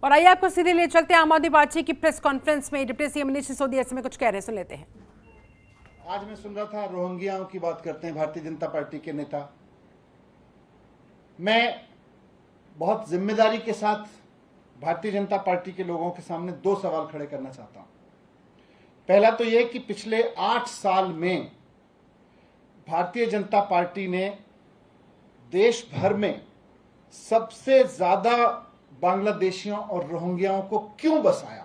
और आइए आपको सीधे ले चलते हैं आम आदमी पार्टी की प्रेस कॉन्फ्रेंस में। डिप्टी सीएम मनीष सिसोदिया ऐसे में कुछ कह रहे हैं, सुन लेते हैं। आज मैं सुन रहा था रोहिंग्याओं की बात करते हैं भारतीय जनता पार्टी के नेता। मैं बहुत जिम्मेदारी के साथ भारतीय जनता पार्टी के लोगों के सामने दो सवाल खड़े करना चाहता हूं। पहला तो यह कि पिछले 8 साल में भारतीय जनता पार्टी ने देश भर में सबसे ज्यादा बांग्लादेशियों और रोहिंग्याओं को क्यों बसाया।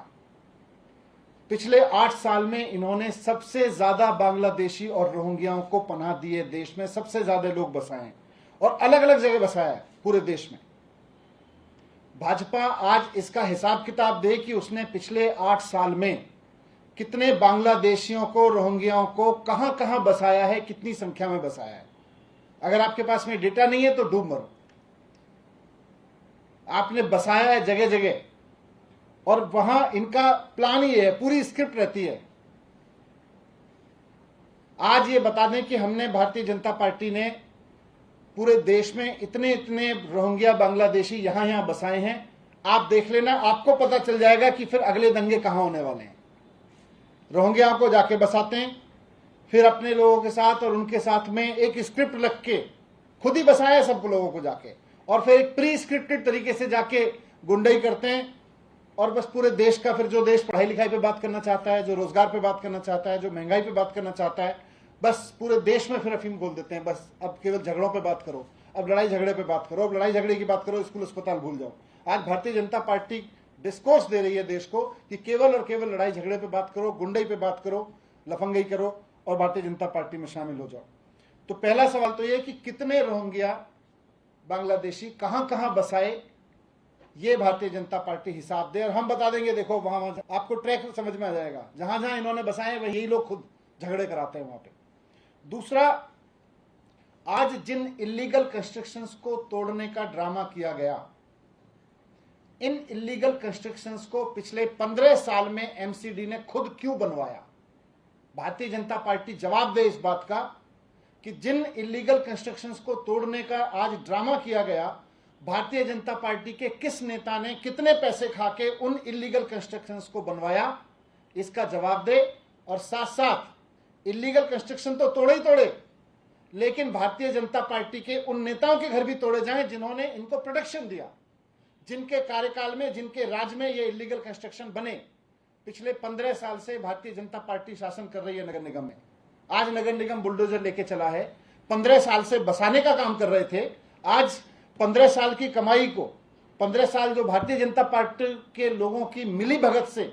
पिछले 8 साल में इन्होंने सबसे ज्यादा बांग्लादेशी और रोहिंग्याओं को पनाह दी है, देश में सबसे ज्यादा लोग बसाए हैं और अलग अलग जगह बसाया है पूरे देश में। भाजपा आज इसका हिसाब किताब दे कि उसने पिछले 8 साल में कितने बांग्लादेशियों को, रोहिंग्याओं को कहां कहां बसाया है, कितनी संख्या में बसाया है। अगर आपके पास में डेटा नहीं है तो डूब मरो। आपने बसाया है जगह जगह और वहां इनका प्लान ही है, पूरी स्क्रिप्ट रहती है। आज ये बता दें कि हमने भारतीय जनता पार्टी ने पूरे देश में इतने इतने रोहिंग्या बांग्लादेशी यहां यहां बसाए हैं। आप देख लेना, आपको पता चल जाएगा कि फिर अगले दंगे कहां होने वाले हैं। रोहिंग्या को जाके बसाते हैं, फिर अपने लोगों के साथ और उनके साथ में एक स्क्रिप्ट लग के खुद ही बसाया सब लोगों को जाके, और फिर एक प्री स्क्रिप्टेड तरीके से जाके गुंडाई करते हैं। और बस पूरे देश का, फिर जो देश पढ़ाई लिखाई पे बात करना चाहता है, जो रोजगार पे बात करना चाहता है, जो महंगाई पे बात करना चाहता है, बस पूरे देश में फिर अफीम बोल देते हैं। बस अब केवल झगड़ों पे बात करो, अब लड़ाई झगड़े पे बात करो, अब लड़ाई झगड़े की बात करो, स्कूल अस्पताल भूल जाओ। आज भारतीय जनता पार्टी डिस्कोर्स दे रही है देश को कि केवल और केवल लड़ाई झगड़े पे बात करो, गुंडई पे बात करो, लफंगई करो और भारतीय जनता पार्टी में शामिल हो जाओ। तो पहला सवाल तो यह कि कितने रोहिंग्या बांग्लादेशी कहां कहां बसाए, ये भारतीय जनता पार्टी हिसाब दे और हम बता देंगे। देखो वहां आपको ट्रैक समझ में आ जाएगा, जहां जहां इन्होंने बसाए वह यही लोग खुद झगड़े कराते हैं वहां पे। दूसरा, आज जिन इलीगल कंस्ट्रक्शंस को तोड़ने का ड्रामा किया गया, इन इलीगल कंस्ट्रक्शंस को पिछले 15 साल में एमसीडी ने खुद क्यों बनवाया। भारतीय जनता पार्टी जवाब दे इस बात का कि जिन इलीगल कंस्ट्रक्शंस को तोड़ने का आज ड्रामा किया गया, भारतीय जनता पार्टी के किस नेता ने कितने पैसे खा के उन इलीगल कंस्ट्रक्शंस को बनवाया, इसका जवाब दे। और साथ साथ इलीगल कंस्ट्रक्शन तो तोड़े ही तोड़े, लेकिन भारतीय जनता पार्टी के उन नेताओं के घर भी तोड़े जाएं जिन्होंने इनको प्रोटेक्शन दिया, जिनके कार्यकाल में, जिनके राज में ये इलीगल कंस्ट्रक्शन बने। पिछले 15 साल से भारतीय जनता पार्टी शासन कर रही है नगर निगम में। आज नगर निगम बुलडोजर लेके चला है। 15 साल से बसाने का काम कर रहे थे। आज 15 साल की कमाई को, 15 साल जो भारतीय जनता पार्टी के लोगों की मिली भगत से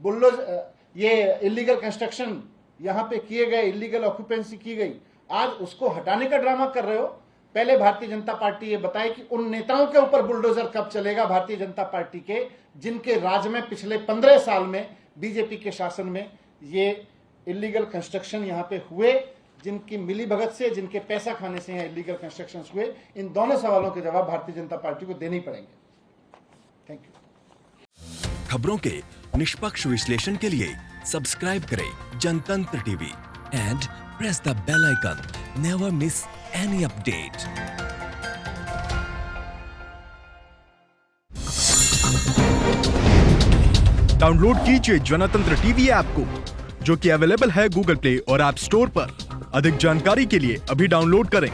बुलडोजर, ये इलीगल कंस्ट्रक्शन यहां पे किए गए, इलीगल ऑक्यूपेंसी की गई, आज उसको हटाने का ड्रामा कर रहे हो। पहले भारतीय जनता पार्टी ये बताए कि उन नेताओं के ऊपर बुलडोजर कब चलेगा भारतीय जनता पार्टी के, जिनके राज में पिछले 15 साल में बीजेपी के शासन में ये इलीगल कंस्ट्रक्शन यहां पे हुए, जिनकी मिली भगत से, जिनके पैसा खाने से यहाँ इलीगल कंस्ट्रक्शन हुए। इन दोनों सवालों के जवाब भारतीय जनता पार्टी को देने ही पड़ेंगे। Thank you. खबरों के निष्पक्ष विश्लेषण के लिए सब्सक्राइब करें Jantantra TV and press the bell icon. Never miss any update. Download कीजिए जनतंत्र टीवी ऐप को, जो कि अवेलेबल है गूगल प्ले और ऐप स्टोर पर। अधिक जानकारी के लिए अभी डाउनलोड करें।